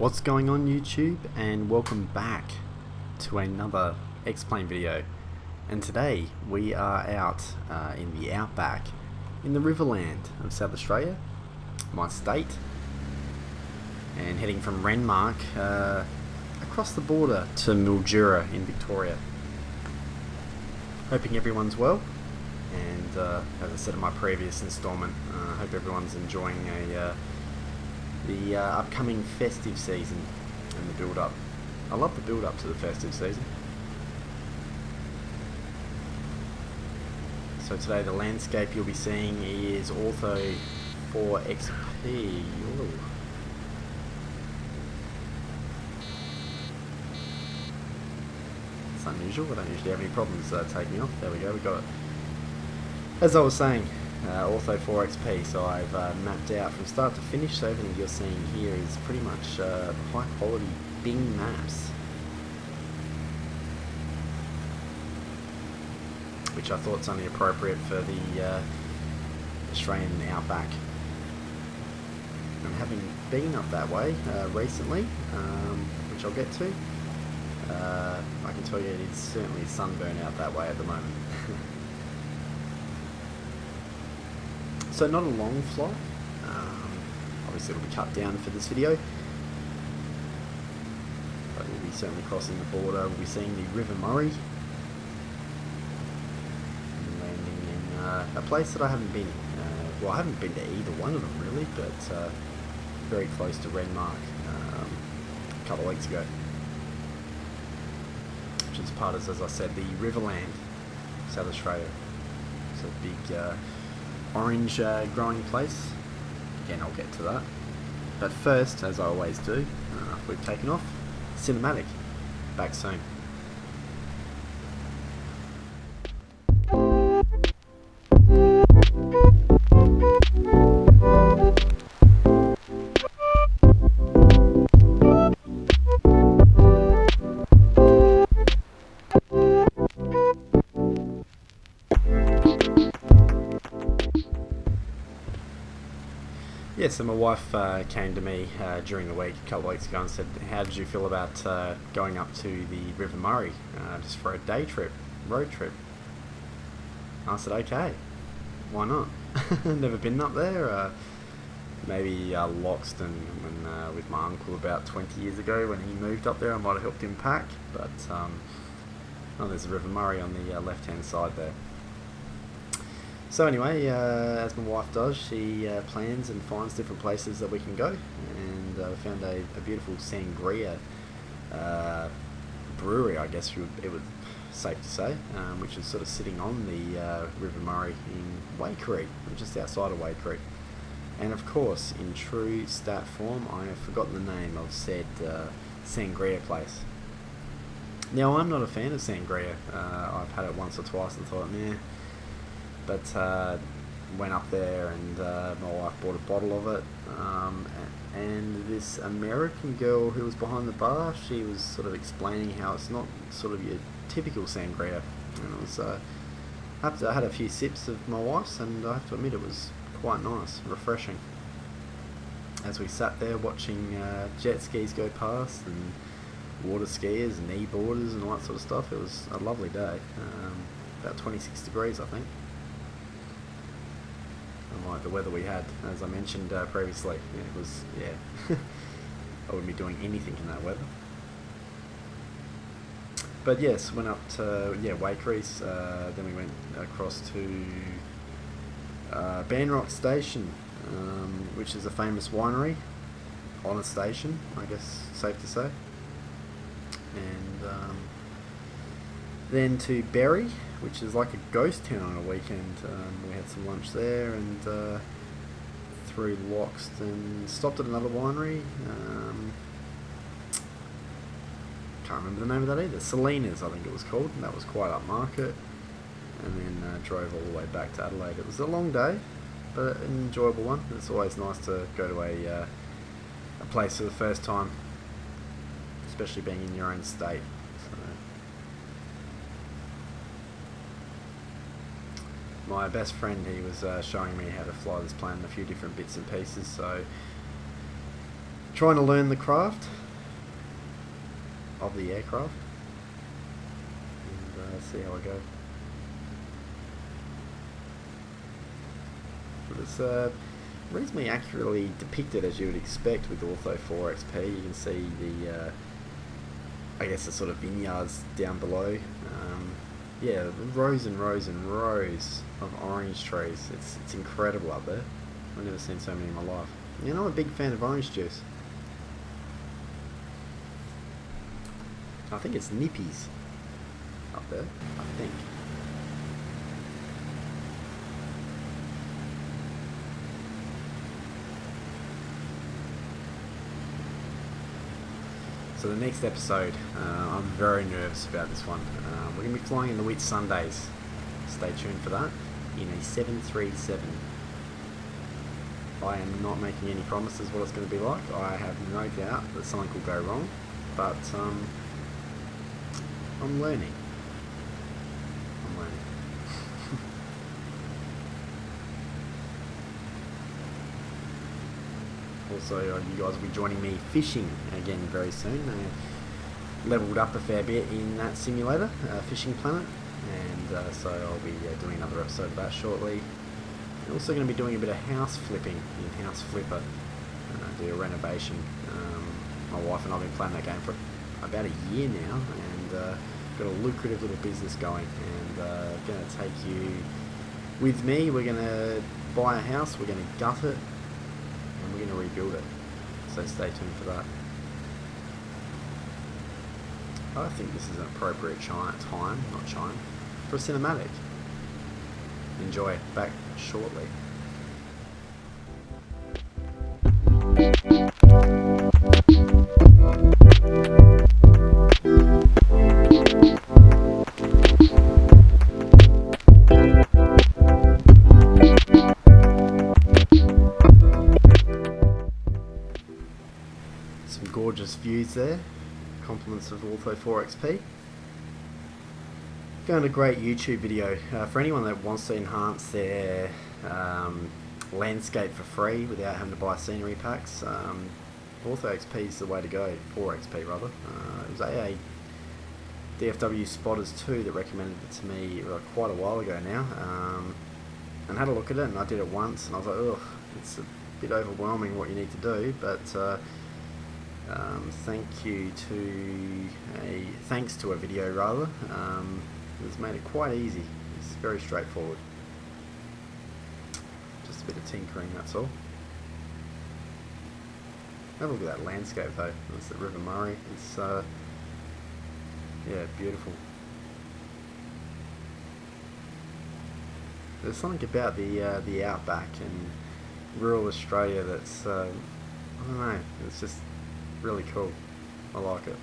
What's going on YouTube, and welcome back to another X-Plane video. And today we are out in the Outback in the Riverland of South Australia, my state, and heading from Renmark across the border to Mildura in Victoria. Hoping everyone's well, and as I said in my previous installment, I hope everyone's enjoying the upcoming festive season and the build-up. I love the build-up to the festive season. So today the landscape you'll be seeing is Ortho 4XP. Ooh. It's unusual, I don't usually have any problems taking off. There we go, we got it. As I was saying, Ortho 4XP, so I've mapped out from start to finish, so everything you're seeing here is pretty much high quality Bing maps, which I thought is only appropriate for the Australian Outback. And having been up that way recently, which I'll get to, I can tell you it is certainly sunburn out that way at the moment. So not a long flight, obviously it'll be cut down for this video, but we'll be certainly crossing the border. We'll be seeing the River Murray, and landing in a place that I haven't been. Well, I haven't been to either one of them really, but very close to Renmark a couple of weeks ago, which is part of, as I said, the Riverland, South Australia. It's a big orange growing place. Again, I'll get to that. But first, as I always do, after we've taken off, cinematic. Back soon. Yeah, so my wife came to me during the week, a couple of weeks ago, and said, how did you feel about going up to the River Murray just for a day trip, road trip? I said, okay, why not? Never been up there. Maybe Loxton when, with my uncle about 20 years ago when he moved up there. I might have helped him pack, but oh, there's the River Murray on the left-hand side there. So anyway, as my wife does, she plans and finds different places that we can go, and found a beautiful sangria brewery, I guess it was safe to say, which is sort of sitting on the River Murray in Waikerie, just outside of Waikerie. And of course, in true stat form, I have forgotten the name of said sangria place. Now, I'm not a fan of sangria. I've had it once or twice and thought, meh. But went up there, and my wife bought a bottle of it, and this American girl who was behind the bar, she was sort of explaining how it's not sort of your typical sangria, and it was I had a few sips of my wife's, and I have to admit it was quite nice, refreshing, as we sat there watching jet skis go past and water skiers and e-boarders and all that sort of stuff. It was a lovely day, about 26 degrees I think. Like the weather we had, as I mentioned previously. Yeah, it was, yeah, I wouldn't be doing anything in that weather. But yes, went up to, Waikerie, then we went across to Banrock Station, which is a famous winery on a station, I guess, safe to say. And then to Berry, which is like a ghost town on a weekend. We had some lunch there, and through Loxton, stopped at another winery. Can't remember the name of that either. Salinas, I think it was called, and that was quite upmarket. And then drove all the way back to Adelaide. It was a long day, but an enjoyable one. It's always nice to go to a place for the first time, especially being in your own state. My best friend, he was showing me how to fly this plane in a few different bits and pieces, so trying to learn the craft of the aircraft and see how I go. But it's reasonably accurately depicted as you would expect with Ortho 4 XP. You can see the I guess the sort of vineyards down below. Yeah, rows and rows and rows of orange trees. It's incredible up there. I've never seen so many in my life. You know, I'm a big fan of orange juice. I think it's Nippies up there, I think. So the next episode, I'm very nervous about this one. We're going to be flying in the Whitsundays. Stay tuned for that in a 737. I am not making any promises what it's going to be like. I have no doubt that something will go wrong, but I'm learning. Also, you guys will be joining me fishing again very soon. I leveled up a fair bit in that simulator, Fishing Planet, and so I'll be doing another episode of that shortly. I'm also going to be doing a bit of house flipping in House Flipper, do a renovation. My wife and I have been playing that game for about a year now, and got a lucrative little business going, and going to take you with me. We're going to buy a house, we're going to gut it, and we're going to rebuild it. So stay tuned for that. I think this is an appropriate time for a cinematic. Enjoy. Back shortly. Some gorgeous views there. Compliments of Ortho 4 XP. Found a great YouTube video for anyone that wants to enhance their landscape for free without having to buy scenery packs. Ortho XP is the way to go. 4 XP rather. It was AA DFW Spotters 2 that recommended it to me quite a while ago now, and had a look at it, and I did it once, and I was like, ugh, it's a bit overwhelming what you need to do, but thanks to a video rather, it's made it quite easy. It's very straightforward. Just a bit of tinkering, that's all. Have a look at that landscape though. That's the River Murray. It's yeah, beautiful. There's something about the Outback and rural Australia that's I don't know. It's just really cool. I like it.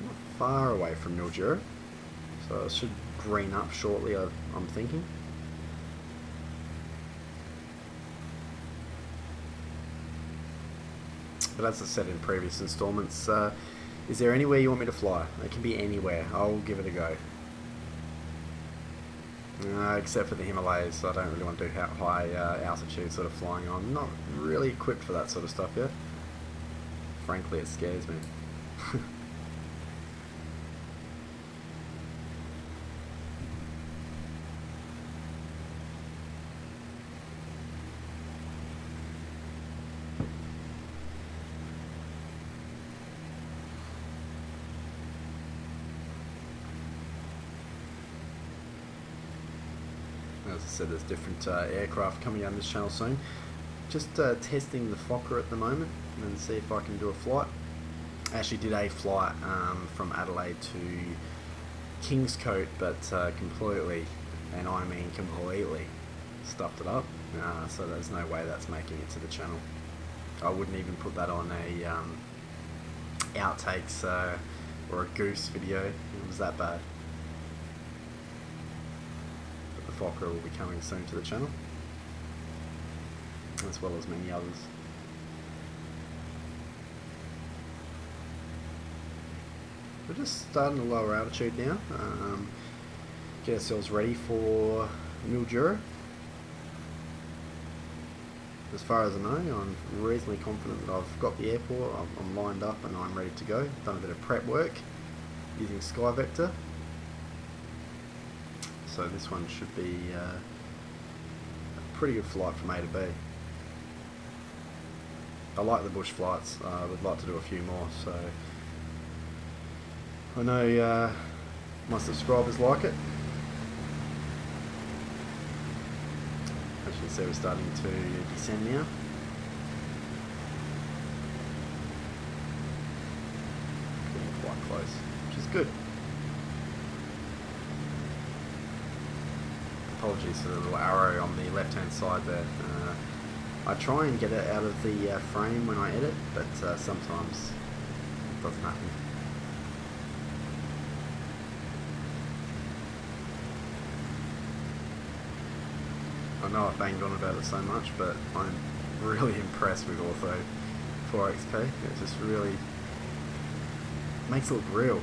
Not far away from Mildura, so it should green up shortly, I'm thinking. But as I said in previous installments, is there anywhere you want me to fly? It can be anywhere. I'll give it a go. Except for the Himalayas, so I don't really want to do high altitude sort of flying. I'm not really equipped for that sort of stuff yet. Frankly, it scares me. As I said, there's different aircraft coming down this channel soon. Just testing the Fokker at the moment and see if I can do a flight. I actually did a flight from Adelaide to Kingscote, but completely, and I mean completely, stuffed it up. So there's no way that's making it to the channel. I wouldn't even put that on a outtakes or a goose video. It was that bad. Fokker will be coming soon to the channel, as well as many others. We're just starting a lower altitude now. Get ourselves ready for Mildura. as far as I know, I'm reasonably confident that I've got the airport, I'm lined up and I'm ready to go. Done a bit of prep work using SkyVector. So this one should be a pretty good flight from A to B. I like the bush flights, I would like to do a few more, so I know my subscribers like it. As you can see, we're starting to descend now. Getting quite close, which is good. Apologies for the little arrow on the left hand side there. I try and get it out of the frame when I edit, but sometimes it doesn't happen. I know I've banged on about it so much, but I'm really impressed with Ortho 4XP. It just really makes it look real.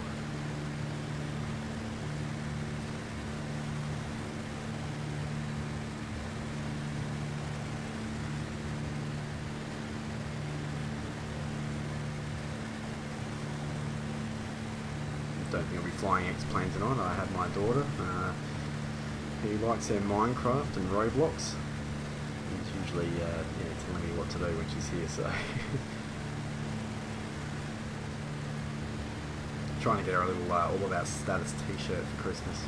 Don't think I'll be flying X-Plane tonight. I have my daughter who likes her Minecraft and Roblox. He's usually telling me what to do when she's here, so trying to get her a little All About Status t-shirt for Christmas.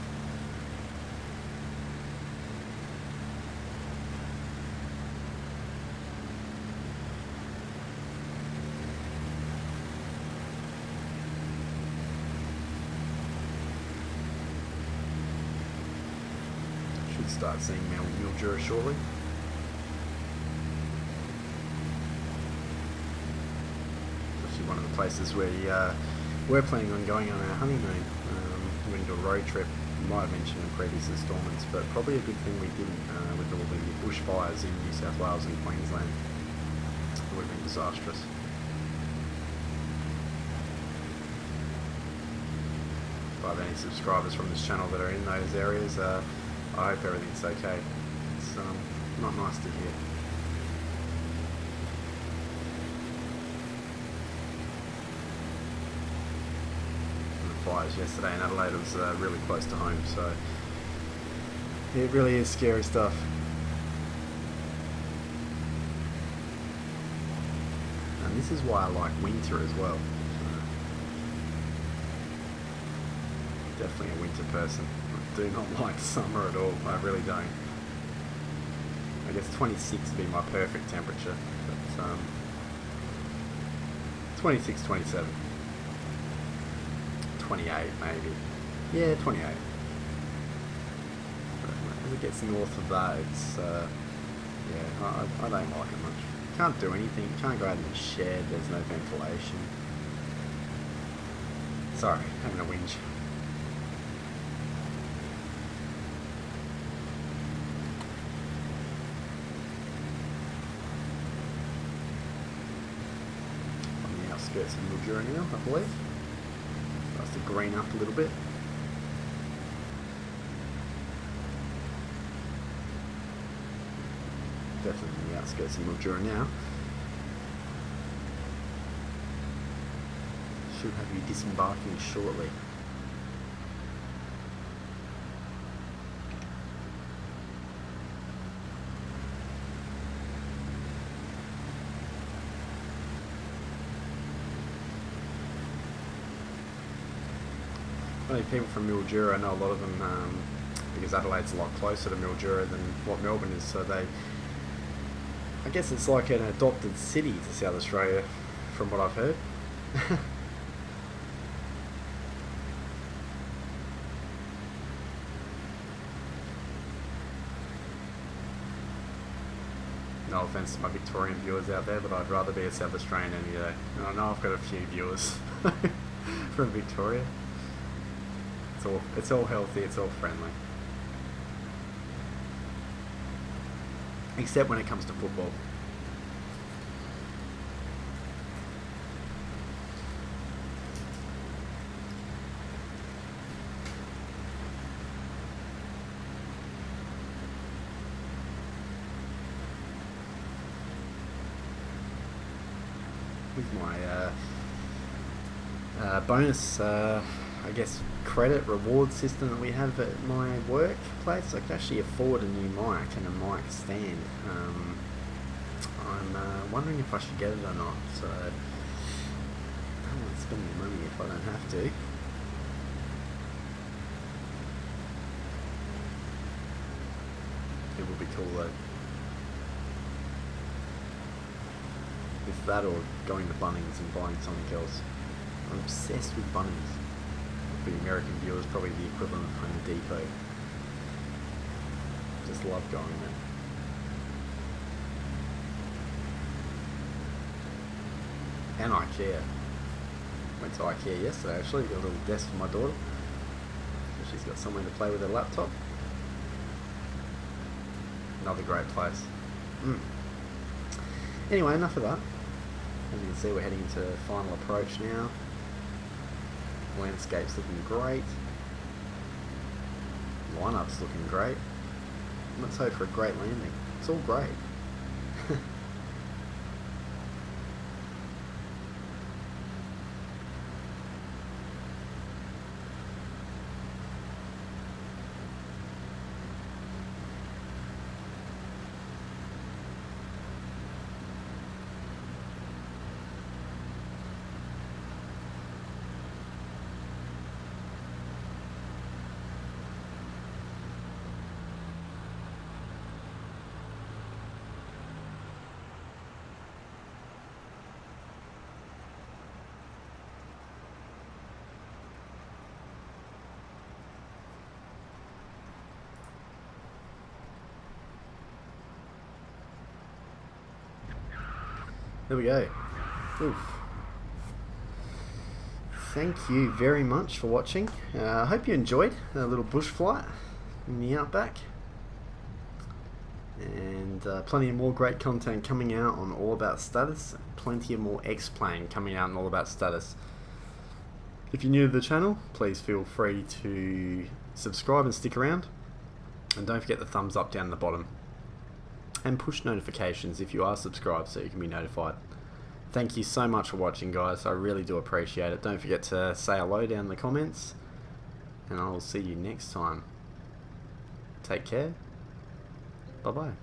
Start seeing Mildura shortly. Actually, one of the places we're planning on going on our honeymoon. We're going to do a road trip. We might have mentioned in previous installments, but probably a good thing we didn't with all the bushfires in New South Wales and Queensland. It would have been disastrous. If I have any subscribers from this channel that are in those areas, I hope everything's okay. It's not nice to hear. And the fires yesterday in Adelaide was really close to home, so it really is scary stuff. And this is why I like winter as well. Definitely a winter person. I do not like summer at all. I really don't. I guess 26 would be my perfect temperature. But 26, 27. 28 maybe. Yeah, 28. But as it gets north of that, it's yeah, I don't like it much. Can't do anything. Can't go out in the shed. There's no ventilation. Sorry, having a whinge. Outskirts of Mildura now, I believe. Starts to green up a little bit. Definitely on the outskirts of Mildura now. Should have you disembarking shortly. People from Mildura, I know a lot of them, because Adelaide's a lot closer to Mildura than what Melbourne is, so I guess it's like an adopted city to South Australia, from what I've heard. No offence to my Victorian viewers out there, but I'd rather be a South Australian any day. And I know I've got a few viewers from Victoria. It's all healthy, it's all friendly. Except when it comes to football. my bonus, I guess, credit reward system that we have at my workplace. I could actually afford a new mic and a mic stand. I'm wondering if I should get it or not. So I don't want to spend the money if I don't have to. It would be cool though. If that or going to Bunnings and buying something else. I'm obsessed with Bunnings. For the American viewers, probably the equivalent of Home Depot. Just love going there. And IKEA. Went to IKEA yesterday actually, got a little desk for my daughter. So she's got somewhere to play with her laptop. Another great place. Anyway, enough of that. As you can see, we're heading into final approach now. Landscape's looking great. Lineup's looking great. Let's hope for a great landing. It's all great. There we go. Oof. Thank you very much for watching. I hope you enjoyed a little bush flight in the Outback. And plenty of more great content coming out on All About Status. Plenty of more X-Plane coming out on All About Status. If you're new to the channel, please feel free to subscribe and stick around. And don't forget the thumbs up down the bottom. And push notifications if you are subscribed so you can be notified. Thank you so much for watching, guys. I really do appreciate it. Don't forget to say hello down in the comments. And I will see you next time. Take care. Bye-bye.